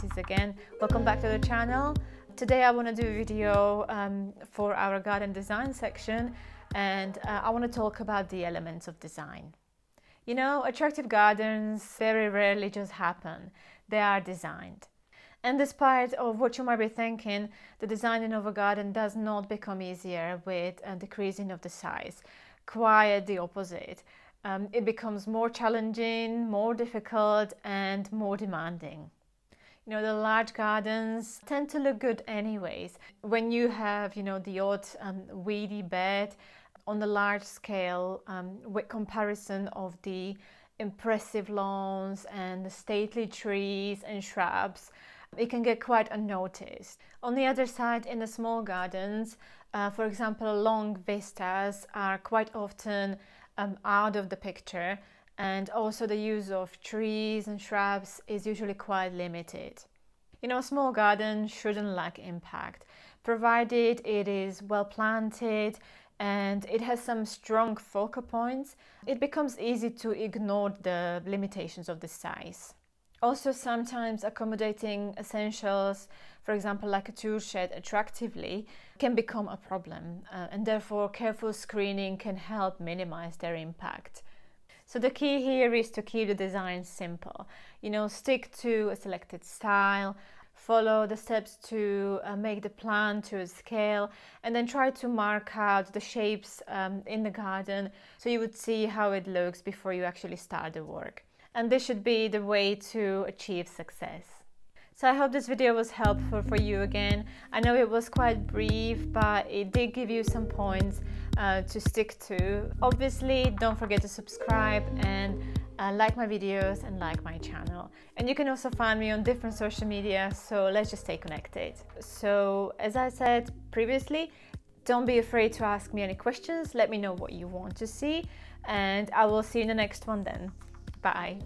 Lushspaces again. Welcome back to the channel. Today I want to do a video for our garden design section, and I want to talk about the elements of design. You know, attractive gardens very rarely just happen. They are designed. And despite of what you might be thinking, the designing of a garden does not become easier with a decreasing of the size. Quite the opposite. It becomes more challenging, more difficult, and more demanding. You know, the large gardens tend to look good anyways. When you have, the odd weedy bed on the large scale, with comparison of the impressive lawns and the stately trees and shrubs, it can get quite unnoticed. On the other side, in the small gardens, for example, long vistas are quite often out of the picture, and also the use of trees and shrubs is usually quite limited. You know, a small garden shouldn't lack impact, provided it is well planted and it has some strong focal points. It becomes easy to ignore the limitations of the size. Also, sometimes accommodating essentials, for example, like a tool shed attractively, can become a problem, and therefore careful screening can help minimize their impact. So the key here is to keep the design simple. You know, stick to a selected style, follow the steps to make the plan to a scale, and then try to mark out the shapes in the garden so you would see how it looks before you actually start the work. And this should be the way to achieve success. So I hope this video was helpful for you again. I know it was quite brief, but it did give you some points to stick to. Obviously, don't forget to subscribe and like my videos and like my channel. And you can also find me on different social media, so let's just stay connected. So as I said previously, don't be afraid to ask me any questions. Let me know what you want to see, and I will see you in the next one then. Bye.